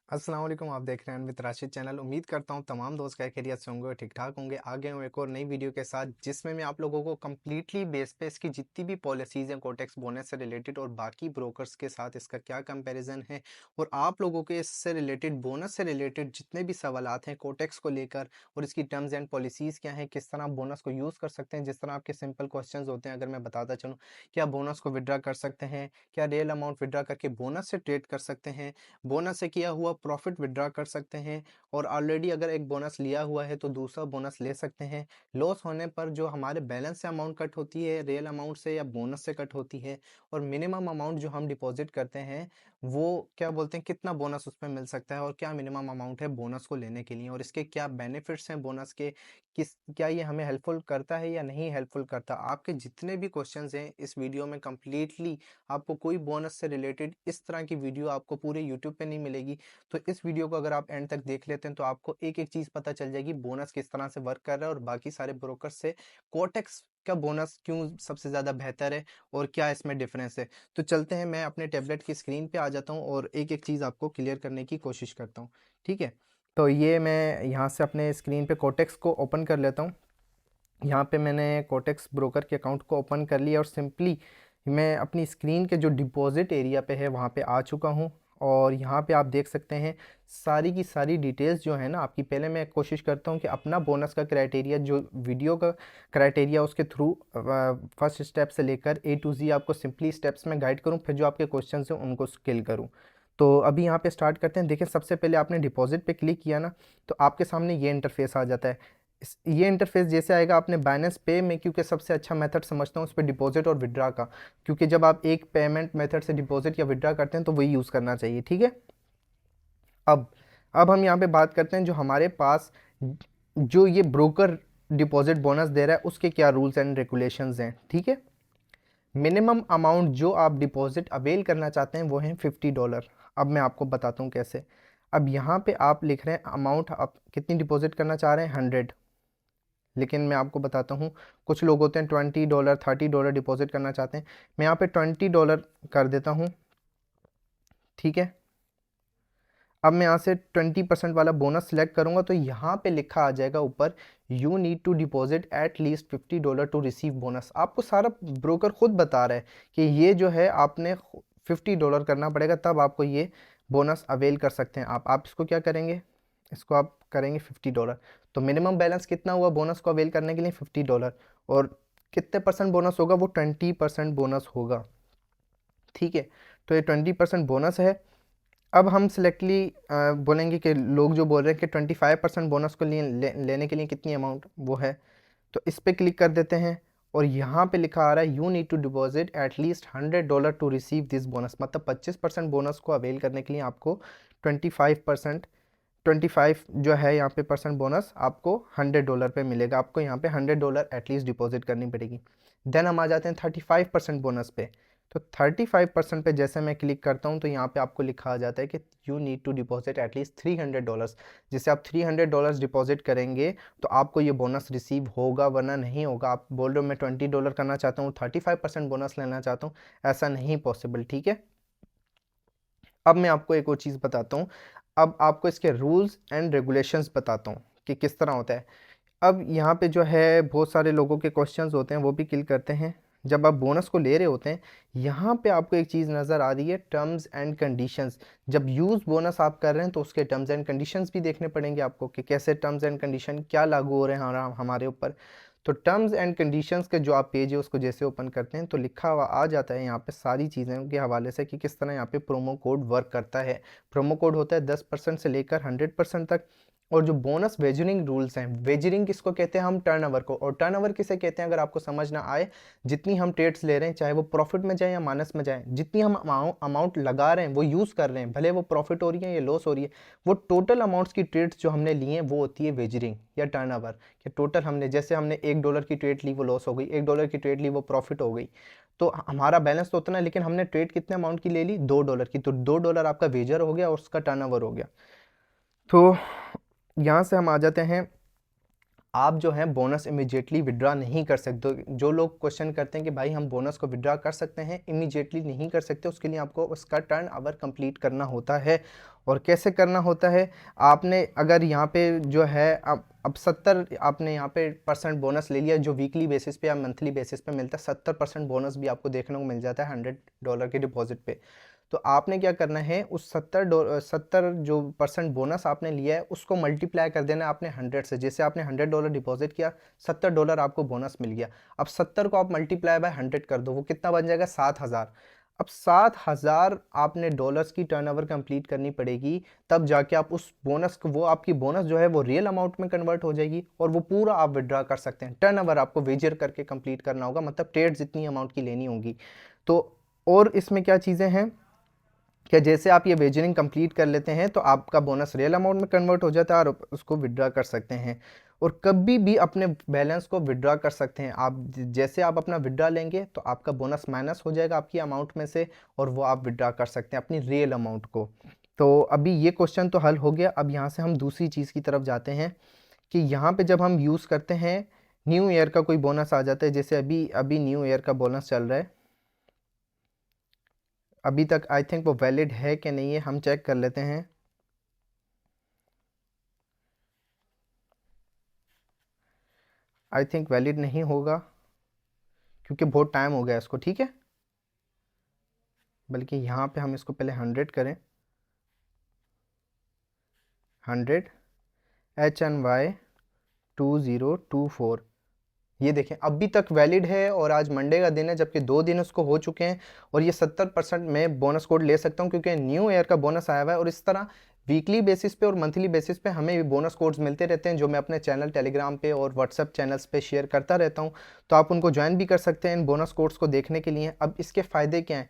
अस्सलाम वालेकुम। आप देख रहे हैं अनवित राशिद चैनल। उम्मीद करता हूँ तमाम दोस्त खैरियत से होंगे और ठीक ठाक होंगे। आगे हूँ एक और नई वीडियो के साथ, जिसमें मैं आप लोगों को कम्प्लीटली बेस पे इसकी जितनी भी पॉलिसीज़ हैं कोटेक्स बोनस से रिलेटेड और बाकी ब्रोकर्स के साथ इसका क्या कंपैरिजन है, और आप लोगों के इससे रिलेटेड बोनस से रिलेटेड जितने भी सवालात हैं कोटेक्स को लेकर, और इसकी टर्म्स एंड पॉलिसीज़ क्या हैं, किस तरह आप बोनस को यूज़ कर सकते हैं। जिस तरह आपके सिंपल क्वेश्चन होते हैं, अगर मैं बताता चलूँ, क्या बोनस को विड्रा कर सकते हैं, क्या रियल अमाउंट विड्रा करके बोनस से ट्रेड कर सकते हैं, बोनस से किया हुआ प्रॉफिट विड्रा कर सकते हैं, और ऑलरेडी अगर एक बोनस लिया हुआ है तो दूसरा बोनस ले सकते हैं। लॉस होने पर जो हमारे बैलेंस से अमाउंट कट होती है रियल अमाउंट से या बोनस से कट होती है, और मिनिमम अमाउंट जो हम डिपॉजिट करते हैं वो क्या बोलते हैं, कितना बोनस उसमें मिल सकता है, और क्या मिनिमम अमाउंट है बोनस को लेने के लिए, और इसके क्या बेनिफिट्स हैं बोनस के, किस क्या ये हमें हेल्पफुल करता है या नहीं हेल्पफुल करता। आपके जितने भी क्वेश्चंस हैं इस वीडियो में कंप्लीटली आपको कोई बोनस से रिलेटेड इस तरह की वीडियो आपको पूरे यूट्यूब पे नहीं मिलेगी। तो इस वीडियो को अगर आप एंड तक देख लेते हैं तो आपको एक-एक चीज़ पता चल जाएगी, बोनस किस तरह से वर्क कर रहा है और बाकी सारे ब्रोकर्स से कोटेक्स का बोनस क्यों सबसे ज़्यादा बेहतर है और क्या इसमें डिफरेंस है। तो चलते हैं, मैं अपने टैबलेट की स्क्रीन पे आ जाता हूँ और एक-एक चीज़ आपको क्लियर करने की कोशिश करता हूँ। ठीक है? तो ये मैं यहाँ से अपने स्क्रीन पे कोटेक्स को ओपन कर लेता हूँ। यहाँ पे मैंने कोटेक्स ब्रोकर के अकाउंट को ओपन कर लिया और सिंपली मैं अपनी स्क्रीन के जो डिपॉजिट एरिया पे है वहाँ पे आ चुका हूँ। और यहाँ पे आप देख सकते हैं सारी की सारी डिटेल्स जो है ना आपकी। पहले मैं कोशिश करता हूँ कि अपना बोनस का क्राइटेरिया, जो वीडियो का क्राइटेरिया, उसके थ्रू फर्स्ट स्टेप से लेकर ए टू जी आपको सिंपली स्टेप्स में गाइड करूँ, फिर जो आपके क्वेश्चन हैं उनको स्किल करूँ। तो अभी यहाँ पे स्टार्ट करते हैं। देखिए, सबसे पहले आपने डिपॉजिट पे क्लिक किया ना, तो आपके सामने ये इंटरफेस आ जाता है। ये इंटरफेस जैसे आएगा, आपने बाइनेंस पे में, क्योंकि सबसे अच्छा मेथड समझता हूँ उस पर डिपॉजिट और विड्रा का, क्योंकि जब आप एक पेमेंट मेथड से डिपॉजिट या विड्रा करते हैं तो वही यूज़ करना चाहिए। ठीक है? अब अब हम यहाँ पे बात करते हैं जो हमारे पास जो ये ब्रोकर डिपॉजिट बोनस दे रहा है उसके क्या रूल्स एंड रेगुलेशंस हैं। ठीक है? मिनिमम अमाउंट जो आप डिपॉजिट अवेल करना चाहते हैं वो है $50। अब मैं आपको बताता हूँ कैसे। अब यहाँ पे आप लिख रहे हैं अमाउंट, आप कितनी डिपॉजिट करना चाह रहे हैं, 100। लेकिन मैं आपको बताता हूँ, कुछ लोग होते हैं $20 $30 डिपॉजिट करना चाहते हैं। मैं यहाँ पे $20 कर देता हूँ। ठीक है? अब मैं यहाँ से 20% वाला बोनस सेलेक्ट करूँगा तो यहाँ पे लिखा आ जाएगा ऊपर, you need to deposit at least $50 to receive bonus. आपको सारा ब्रोकर खुद बता रहा है कि ये जो है आपने $50 करना पड़ेगा, तब आपको ये बोनस अवेल कर सकते हैं। आप इसको क्या करेंगे, इसको आप करेंगे $50। तो मिनिमम बैलेंस कितना हुआ बोनस को अवेल करने के लिए, $50। और कितने परसेंट बोनस होगा, वो 20% बोनस होगा। ठीक है? तो ये 20% बोनस है। अब हम सिलेक्टली बोलेंगे कि लोग जो बोल रहे हैं कि 25% बोनस को लेने के लिए कितनी अमाउंट वो है, तो इस पर क्लिक कर देते हैं। और यहाँ पे लिखा आ रहा है, you need to deposit at least $100 to receive this bonus. मतलब 25% बोनस को अवेल करने के लिए आपको 25% 25 जो है यहाँ पे परसेंट बोनस आपको $100 पे मिलेगा। आपको यहाँ पे $100 एटलीस्ट डिपॉजिट करनी पड़ेगी। देन हम आ जाते हैं 35% बोनस पे। तो 35% पे जैसे मैं क्लिक करता हूँ तो यहाँ पे आपको लिखा आ जाता है कि you need to deposit at least $300। जैसे आप $300 डिपॉजिट करेंगे तो आपको ये बोनस रिसीव होगा, वरना नहीं होगा। आप बोल रहे हो मैं $20 करना चाहता हूँ, 35% बोनस लेना चाहता हूँ, ऐसा नहीं पॉसिबल। ठीक है? अब मैं आपको एक और चीज़ बताता हूँ। अब आपको इसके रूल्स एंड रेगुलेशंस बताता हूँ कि किस तरह होता है। अब यहाँ पे जो है बहुत सारे लोगों के क्वेश्चंस होते हैं, वो भी क्लिक करते हैं। जब आप बोनस को ले रहे होते हैं, यहाँ पे आपको एक चीज़ नज़र आ रही है, टर्म्स एंड कंडीशंस। जब यूज़ बोनस आप कर रहे हैं तो उसके टर्म्स एंड कंडीशंस भी देखने पड़ेंगे आपको कि कैसे टर्म्स एंड कंडीशन क्या लागू हो रहे हैं हमारे ऊपर। तो टर्म्स एंड कंडीशंस के जो आप पेज है उसको जैसे ओपन करते हैं तो लिखा हुआ आ जाता है यहाँ पे सारी चीज़ों के हवाले से कि किस तरह यहाँ पे प्रोमो कोड वर्क करता है। प्रोमो कोड होता है 10% से लेकर 100% तक। और जो बोनस वेजरिंग रूल्स हैं, वेजरिंग किसको कहते हैं, हम टर्नओवर को। और टर्नओवर किसे कहते हैं, अगर आपको समझ ना आए, जितनी हम ट्रेड्स ले रहे हैं चाहे वो प्रॉफिट में जाए या माइनस में जाए, जितनी हम अमाउंट लगा रहे हैं वो यूज़ कर रहे हैं, भले वो प्रॉफिट हो रही है या लॉस हो रही है, वो टोटल अमाउंट्स की ट्रेड्स जो हमने लिए हैं वो होती है वेजरिंग या टर्नओवर। कि टोटल हमने, जैसे हमने $1 की ट्रेड ली वो लॉस हो गई, $1 की ट्रेड ली वो प्रॉफिट हो गई, तो हमारा बैलेंस तो उतना है, लेकिन हमने ट्रेड कितने अमाउंट की ले ली, $2 की, तो $2 आपका वेजर हो गया और उसका टर्नओवर हो गया। तो यहाँ से हम आ जाते हैं आप जो है बोनस इमीडिएटली विड्रॉ नहीं कर सकते। जो लोग क्वेश्चन करते हैं कि भाई हम बोनस को विड्रॉ कर सकते हैं, इमीडिएटली नहीं कर सकते, उसके लिए आपको उसका टर्न ओवर कंप्लीट करना होता है। और कैसे करना होता है, आपने अगर यहाँ पे जो है अब 70 आपने यहाँ पे % बोनस ले लिया, जो वीकली बेसिस पे या मंथली बेसिस पे मिलता है, 70% बोनस भी आपको देखने को मिल जाता है $100 के डिपॉजिट पे। तो आपने क्या करना है, उस 70 जो % बोनस आपने लिया है उसको मल्टीप्लाई कर देना है आपने 100 से। जैसे आपने $100 डिपॉजिट किया, $70 आपको बोनस मिल गया। अब 70 को आप मल्टीप्लाई बाय 100 कर दो, वो कितना बन जाएगा, 7000। अब 7000 आपने डॉलर्स की टर्नओवर कंप्लीट करनी पड़ेगी, तब जाके आप उस बोनस को, वो आपकी बोनस जो है वो रियल अमाउंट में कन्वर्ट हो जाएगी और वो पूरा आप विड्रॉ कर सकते हैं। टर्नओवर आपको वेजर करके कंप्लीट करना होगा, मतलब ट्रेड जितनी अमाउंट की लेनी होगी। तो और इसमें क्या चीज़ें हैं, क्या जैसे आप ये वेजरिंग कंप्लीट कर लेते हैं तो आपका बोनस रियल अमाउंट में कन्वर्ट हो जाता है और उसको विड्रॉ कर सकते हैं। और कभी भी अपने बैलेंस को विड्रॉ कर सकते हैं आप। जैसे आप अपना विड्रॉ लेंगे तो आपका बोनस माइनस हो जाएगा आपकी अमाउंट में से, और वो आप विड्रॉ कर सकते हैं अपनी रियल अमाउंट को। तो अभी ये क्वेश्चन तो हल हो गया। अब यहाँ से हम दूसरी चीज़ की तरफ जाते हैं कि यहाँ पे जब हम यूज़ करते हैं न्यू ईयर का कोई बोनस आ जाता है, जैसे अभी अभी न्यू ईयर का बोनस चल रहा है, अभी तक आई थिंक वो वैलिड है कि नहीं है, हम चेक कर लेते हैं। आई थिंक वैलिड नहीं होगा क्योंकि बहुत टाइम हो गया इसको, ठीक है। बल्कि यहाँ पे हम इसको पहले 100 करें, 100 HNY2024। ये देखें अभी तक वैलिड है और आज मंडे का दिन है, जबकि 2 दिन उसको हो चुके हैं। और ये 70% में बोनस कोड ले सकता हूँ क्योंकि न्यू ईयर का बोनस आया हुआ है। और इस तरह वीकली बेसिस पे और मंथली बेसिस पे हमें भी बोनस कोड्स मिलते रहते हैं, जो मैं अपने चैनल टेलीग्राम पे और व्हाट्सएप चैनल्स पे शेयर करता रहता हूँ। तो आप उनको ज्वाइन भी कर सकते हैं इन बोनस कोड्स को देखने के लिए। अब इसके फ़ायदे क्या हैं,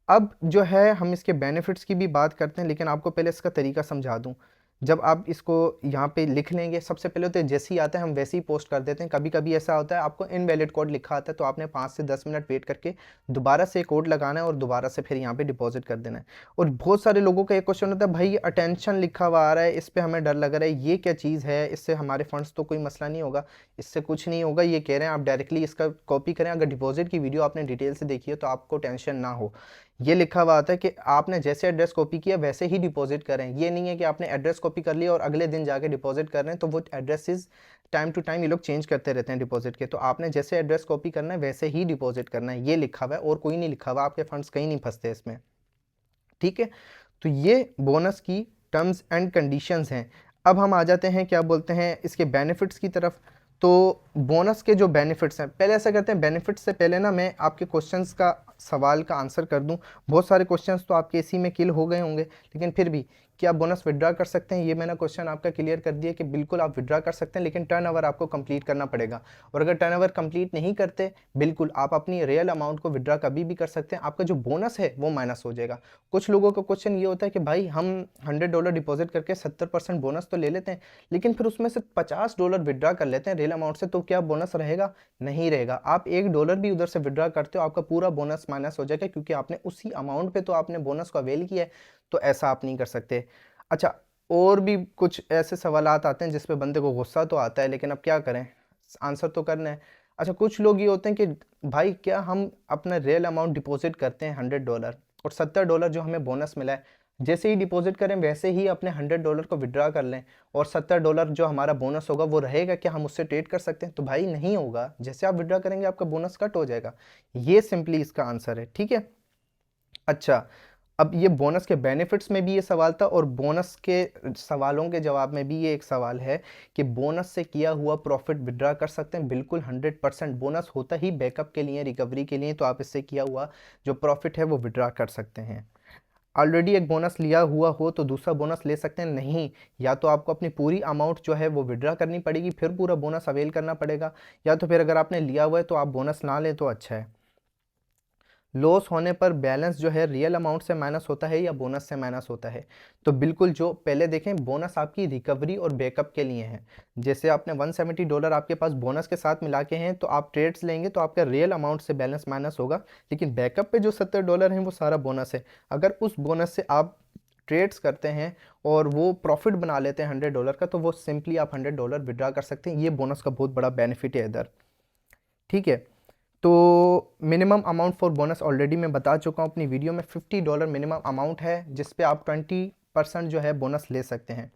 अब जो है हम इसके बेनिफिट्स की भी बात करते हैं, लेकिन आपको पहले इसका तरीका समझा दूं। जब आप इसको यहाँ पे लिख लेंगे, सबसे पहले तो जैसे ही आता है हम वैसे ही पोस्ट कर देते हैं। कभी कभी ऐसा होता है आपको इनवैलिड कोड लिखा आता है, तो आपने 5 से 10 मिनट वेट करके दोबारा से कोड लगाना है और दोबारा से फिर यहाँ पे डिपॉजिट कर देना है। और बहुत सारे लोगों का एक क्वेश्चन होता है, भाई अटेंशन लिखा हुआ आ रहा है, इस पर हमें डर लग रहा है, ये क्या चीज़ है, इससे हमारे फंड्स तो कोई मसला नहीं होगा। इससे कुछ नहीं होगा, ये कह रहे हैं आप डायरेक्टली इसका कॉपी करें। अगर डिपॉजिट की वीडियो आपने डिटेल से देखी है तो आपको टेंशन ना हो। ये लिखा हुआ आता है कि आपने जैसे एड्रेस कॉपी किया वैसे ही डिपॉजिट करें। ये नहीं है कि आपने एड्रेस कॉपी कर लिया और अगले दिन जाके डिपॉजिट कर रहे हैं, तो वो एड्रेसेस टाइम टू टाइम ये लोग चेंज करते रहते हैं डिपॉजिट के। तो आपने जैसे एड्रेस कॉपी करना है वैसे ही डिपॉजिट करना है, ये लिखा हुआ है और कोई नहीं लिखा हुआ। आपके फंड्स कहीं नहीं फंसते इसमें, ठीक है। तो ये बोनस की टर्म्स एंड कंडीशंस हैं। अब हम आ जाते हैं क्या बोलते हैं इसके बेनिफिट्स की तरफ। तो बोनस के जो बेनिफिट्स हैं, पहले ऐसा करते हैं, बेनिफिट्स से पहले ना मैं आपके क्वेश्चंस का सवाल का आंसर कर दूं। बहुत सारे क्वेश्चंस तो आपके इसी में किल हो गए होंगे, लेकिन फिर भी क्या आप बोनस विड्रॉ कर सकते हैं, ये मैंने क्वेश्चन आपका क्लियर कर दिया कि बिल्कुल आप विड्रॉ कर सकते हैं, लेकिन टर्नओवर आपको कंप्लीट करना पड़ेगा। और अगर टर्नओवर कंप्लीट नहीं करते, बिल्कुल आप अपनी रियल अमाउंट को विड्रॉ कभी भी कर सकते हैं, आपका जो बोनस है वो माइनस हो जाएगा। कुछ लोगों का क्वेश्चन ये होता है कि भाई हम $100 डिपॉजिट करके 70% बोनस तो ले लेते हैं, लेकिन फिर उसमें से $50 विड्रॉ कर लेते हैं रियल अमाउंट से, तो क्या बोनस रहेगा? नहीं रहेगा। आप $1 भी उधर से विड्रॉ करते हो, आपका पूरा बोनस माइनस हो जाएगा, क्योंकि आपने उसी अमाउंट पे तो आपने बोनस को अवेल किया है। तो ऐसा आप नहीं कर सकते। अच्छा, और भी कुछ ऐसे सवाल आते हैं जिस पे बंदे को गुस्सा तो आता है, लेकिन अब क्या करें, आंसर तो करना है। अच्छा, कुछ लोग ये होते हैं कि भाई क्या हम अपना रियल अमाउंट डिपॉजिट करते हैं $100 और $70 जो हमें बोनस मिला है, जैसे ही डिपॉजिट करें वैसे ही अपने $100 को विड्रॉ कर लें और $70 जो हमारा बोनस होगा वो रहेगा, क्या हम उससे ट्रेड कर सकते हैं? तो भाई नहीं होगा। जैसे आप विड्रॉ करेंगे आपका बोनस कट हो जाएगा। ये सिंपली इसका आंसर है, ठीक है। अच्छा, अब ये बोनस के बेनिफिट्स में भी ये सवाल था और बोनस के सवालों के जवाब में भी ये एक सवाल है कि बोनस से किया हुआ प्रॉफिट विड्रॉ कर सकते हैं। बिल्कुल 100%। बोनस होता ही बैकअप के लिए, रिकवरी के लिए, तो आप इससे किया हुआ जो प्रॉफिट है वो विड्रॉ कर सकते हैं। ऑलरेडी एक बोनस लिया हुआ हो तो दूसरा बोनस ले सकते हैं नहीं, या तो आपको अपनी पूरी अमाउंट जो है वो विड्रॉ करनी पड़ेगी, फिर पूरा बोनस अवेल करना पड़ेगा, या तो फिर अगर आपने लिया हुआ है तो आप बोनस ना लें तो अच्छा है। लॉस होने पर बैलेंस जो है रियल अमाउंट से माइनस होता है या बोनस से माइनस होता है? तो बिल्कुल, जो पहले देखें, बोनस आपकी रिकवरी और बैकअप के लिए है। जैसे आपने $170 आपके पास बोनस के साथ मिला के हैं, तो आप ट्रेड्स लेंगे तो आपका रियल अमाउंट से बैलेंस माइनस होगा, लेकिन बैकअप पे जो $70 हैं वो सारा बोनस है। अगर उस बोनस से आप ट्रेड्स करते हैं और वो प्रॉफिट बना लेते हैं $100 का, तो वो सिंपली आप $100 विड्रा कर सकते हैं। ये बोनस का बहुत बड़ा बेनिफिट है इधर, ठीक है। तो minimum amount for bonus already मैं बता चुका हूँ अपनी वीडियो में, $50 मिनिमम अमाउंट है जिस पे आप 20% जो है बोनस ले सकते हैं।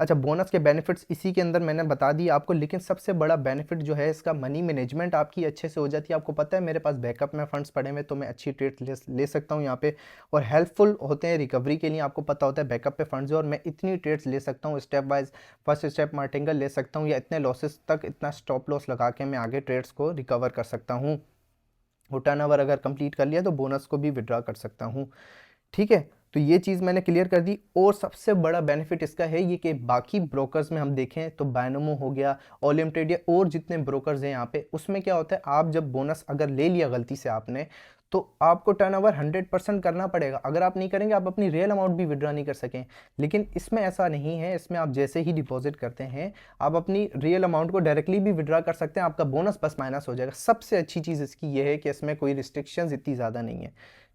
अच्छा, बोनस के बेनिफिट्स इसी के अंदर मैंने बता दिया आपको, लेकिन सबसे बड़ा बेनिफिट जो है इसका, मनी मैनेजमेंट आपकी अच्छे से हो जाती है। आपको पता है मेरे पास बैकअप में फंड्स पड़े हुए, तो मैं अच्छी ट्रेड ले सकता हूँ यहाँ पे, और हेल्पफुल होते हैं रिकवरी के लिए। आपको पता होता है बैकअप पे फंड्स है और मैं इतनी ट्रेड्स ले सकता हूँ step wise, first step martingale ले सकता हूँ, या इतने लॉसेस तक इतना स्टॉप लॉस लगा के मैं आगे ट्रेड्स को रिकवर कर सकता हूँ। वो टर्नओवर अगर कंप्लीट कर लिया तो बोनस को भी विड्रॉ कर सकता हूँ, ठीक है। तो ये चीज़ मैंने क्लियर कर दी। और सबसे बड़ा बेनिफिट इसका है ये कि बाकी ब्रोकर्स में हम देखें तो बायनोमो हो गया, ओलियम ट्रेड, या और जितने ब्रोकर्स हैं यहाँ पे, उसमें क्या होता है, आप जब बोनस अगर ले लिया गलती से आपने, तो आपको टर्नओवर 100% करना पड़ेगा। अगर आप नहीं करेंगे आप अपनी रियल अमाउंट भी विड्रॉ नहीं कर सकें। लेकिन इसमें ऐसा नहीं है, इसमें आप जैसे ही डिपॉजिट करते हैं आप अपनी रियल अमाउंट को डायरेक्टली भी विड्रॉ कर सकते हैं, आपका बोनस बस माइनस हो जाएगा। सबसे अच्छी चीज़ इसकी ये है कि इसमें कोई रिस्ट्रिक्शंस इतनी ज़्यादा नहीं है,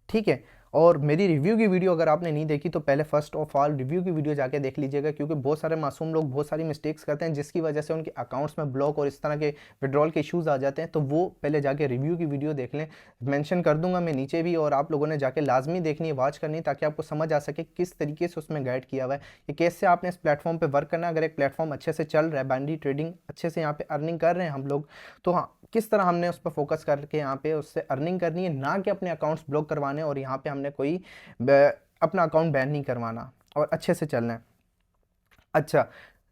ठीक है। और मेरी रिव्यू की वीडियो अगर आपने नहीं देखी तो पहले फर्स्ट ऑफ ऑल रिव्यू की वीडियो जाके देख लीजिएगा, क्योंकि बहुत सारे मासूम लोग बहुत सारी मिस्टेक्स करते हैं जिसकी वजह से उनके अकाउंट्स में ब्लॉक और इस तरह के विड्रॉल के इश्यूज आ जाते हैं। तो वो पहले जाके रिव्यू की वीडियो देख लें, मेंशन कर दूंगा मैं नीचे भी, और आप लोगों ने जाके लाजमी देखनी है, वॉच करनी है, ताकि आपको समझ आ सके किस तरीके से उसमें गाइड किया हुआ है कि कैसे आपने इस प्लेटफॉर्म पर वर्क करना है। अगर एक प्लेटफॉर्म अच्छे से चल रहा है, बाइनरी ट्रेडिंग अच्छे से यहाँ पे अर्निंग कर रहे हैं हम लोग, तो हाँ किस तरह हमने उस पर फोकस करके यहाँ पे उससे अर्निंग करनी है, ना कि अपने अकाउंट्स ब्लॉक करवाने और यहाँ पे हमने कोई अपना अकाउंट बैन नहीं करवाना, और अच्छे से चलना है। अच्छा,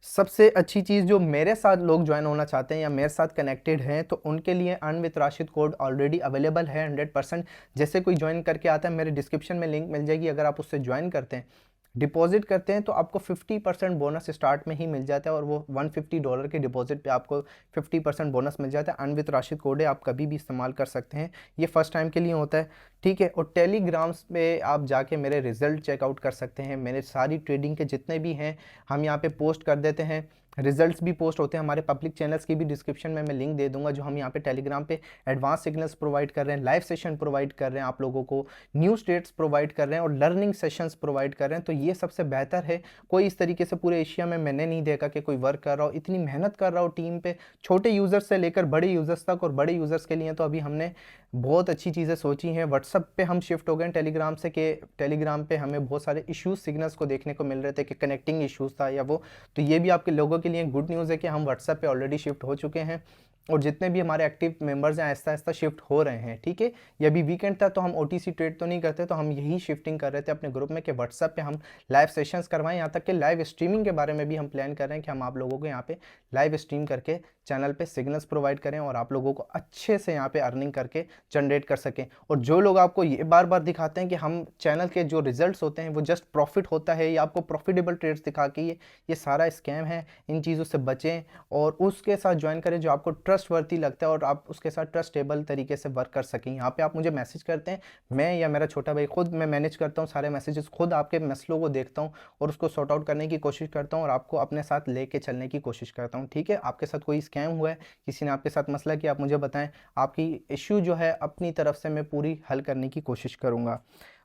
सबसे अच्छी चीज़ जो मेरे साथ लोग ज्वाइन होना चाहते हैं या मेरे साथ कनेक्टेड हैं, तो उनके लिए earn with Rashid code already available है 100%। जैसे कोई ज्वाइन करके आता है, मेरे डिस्क्रिप्शन में लिंक मिल जाएगी, अगर आप उससे ज्वाइन करते हैं, डिपॉजिट करते हैं, तो आपको 50% बोनस स्टार्ट में ही मिल जाता है, और वो $150 के डिपॉजिट पे आपको 50% बोनस मिल जाता है। अर्न विद राशिद कोड है, आप कभी भी इस्तेमाल कर सकते हैं, ये फर्स्ट टाइम के लिए होता है, ठीक है। और टेलीग्राम्स पे आप जाके मेरे रिजल्ट चेकआउट कर सकते हैं, मेरे सारी ट्रेडिंग के जितने भी हैं हम यहाँ पे पोस्ट कर देते हैं, रिजल्ट्स भी पोस्ट होते हैं। हमारे पब्लिक चैनल्स की भी डिस्क्रिप्शन में मैं लिंक दे दूंगा, जो हम यहाँ पे टेलीग्राम पे एडवांस सिग्नल्स प्रोवाइड कर रहे हैं, लाइव सेशन प्रोवाइड कर रहे हैं आप लोगों को, न्यू स्टेट्स प्रोवाइड कर रहे हैं, और लर्निंग सेशंस प्रोवाइड कर रहे हैं। तो ये सबसे बेहतर है, कोई इस तरीके से पूरे एशिया में मैंने नहीं देखा कि कोई वर्क कर रहा हो, इतनी मेहनत कर रहा हो टीम पे, छोटे यूज़र्स से लेकर बड़े यूज़र्स तक। और बड़े यूज़र्स के लिए तो अभी हमने बहुत अच्छी चीज़ें सोची हैं। व्हाट्सअप पे हम शिफ्ट हो गए टेलीग्राम से, कि टेलीग्राम पे हमें बहुत सारे इश्यूज सिग्नल्स को देखने को मिल रहे थे कि कनेक्टिंग इश्यूज था या वो, तो ये भी आपके लोगों के लिए गुड न्यूज़ है कि हम व्हाट्सएप पे ऑलरेडी शिफ्ट हो चुके हैं, और जितने भी हमारे एक्टिव मेंबर्स हैं आहिस्ता आहिस्ता शिफ्ट हो रहे हैं, ठीक है। ये अभी वीकेंड था तो हम ओटीसी ट्रेड तो नहीं करते, तो हम यही शिफ्टिंग कर रहे थे अपने ग्रुप में कि व्हाट्सएप पे हम लाइव सेशंस करवाएं, यहाँ तक कि लाइव स्ट्रीमिंग के बारे में भी हम प्लान कर रहे हैं कि हम आप लोगों को यहाँ पे लाइव स्ट्रीम करके चैनल पे सिग्नल्स प्रोवाइड करें, और आप लोगों को अच्छे से यहाँ पे अर्निंग करके जनरेट कर सकें। और जो लोग आपको ये बार बार दिखाते हैं कि हम चैनल के जो रिजल्ट्स होते हैं वो जस्ट प्रॉफिट होता है, या आपको प्रॉफिटेबल ट्रेड्स दिखा के ये सारा स्कैम है, इन चीज़ों से बचें और उसके साथ ज्वाइन करें जो आपको ट्रस्टवर्दी लगता है, और आप उसके साथ ट्रस्टेबल तरीके से वर्क कर सकें। यहाँ पे आप मुझे मैसेज करते हैं, मैं या मेरा छोटा भाई खुद मैं मैनेज करता हूँ सारे मैसेजेस, खुद आपके मसलों को देखता हूँ और उसको सॉर्ट आउट करने की कोशिश करता हूँ, और आपको अपने साथ लेके चलने की कोशिश करता हूँ, ठीक है। आपके साथ कोई स्कैम हुआ है, किसी ने आपके साथ मसला किया, आप मुझे बताएं, आपकी इश्यू जो है अपनी तरफ से मैं पूरी हल करने की कोशिश करूँगा।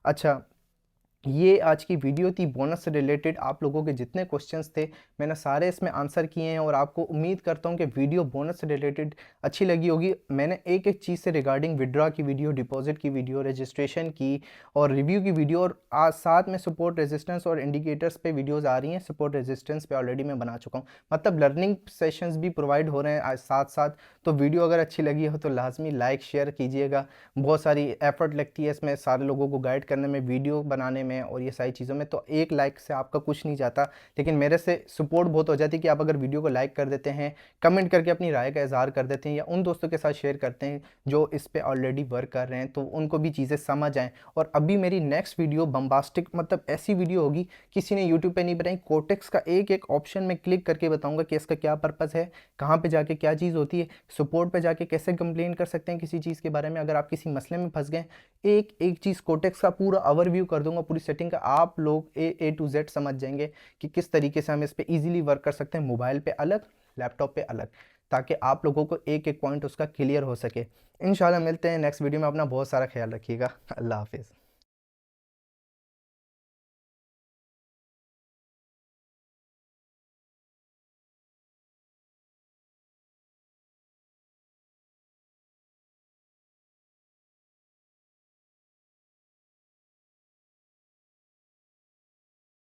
अच्छा, ये आज की वीडियो थी बोनस से रिलेटेड। आप लोगों के जितने क्वेश्चंस थे मैंने सारे इसमें आंसर किए हैं, और आपको उम्मीद करता हूँ कि वीडियो बोनस से रिलेटेड अच्छी लगी होगी। मैंने एक एक चीज़ से रिगार्डिंग विड्रॉ की वीडियो, डिपॉजिट की वीडियो, रजिस्ट्रेशन की और रिव्यू की वीडियो, और आज साथ में सपोर्ट रेजिस्टेंस और इंडिकेटर्स पे वीडियोज़ आ रही हैं। सपोर्ट रेजिस्टेंस पे ऑलरेडी मैं बना चुका हूँ, मतलब लर्निंग सेशंस भी प्रोवाइड हो रहे हैं आज साथ साथ। तो वीडियो अगर अच्छी लगी हो तो लाजमी लाइक शेयर कीजिएगा। बहुत सारी एफर्ट लगती है इसमें सारे लोगों को गाइड करने में, वीडियो बनाने में और ये सारी चीज़ों में, तो एक लाइक से आपका कुछ नहीं जाता, लेकिन मेरे से सपोर्ट बहुत हो जाती है कि आप अगर वीडियो को लाइक कर देते हैं, कमेंट करके अपनी राय का इजहार कर देते हैं, या उन दोस्तों के साथ शेयर करते हैं जो इस पे ऑलरेडी वर्क कर रहे हैं, तो उनको भी चीज़ें समझ आएँ। और अभी मेरी नेक्स्ट वीडियो बम्बास्टिक, मतलब ऐसी वीडियो होगी किसी ने यूट्यूब पर नहीं बनाई। कोटेक्स का एक एक ऑप्शन में क्लिक करके बताऊँगा कि इसका क्या पर्पज़ है, कहाँ पर जाके क्या चीज़ होती है, सपोर्ट पर जाके कैसे कंप्लेन कर सकते हैं किसी चीज़ के बारे में, अगर आप किसी मसले में फंस गए, एक एक चीज़ कोटेक्स का पूरा ओवरव्यू कर दूंगा, पूरी सेटिंग का आप लोग ए टू जेड समझ जाएंगे कि किस तरीके से हम इस पे इजीली वर्क कर सकते हैं, मोबाइल पे अलग, लैपटॉप पे अलग, ताकि आप लोगों को एक एक पॉइंट उसका क्लियर हो सके। इंशाल्लाह मिलते हैं नेक्स्ट वीडियो में। अपना बहुत सारा ख्याल रखिएगा। अल्लाह हाफिज़।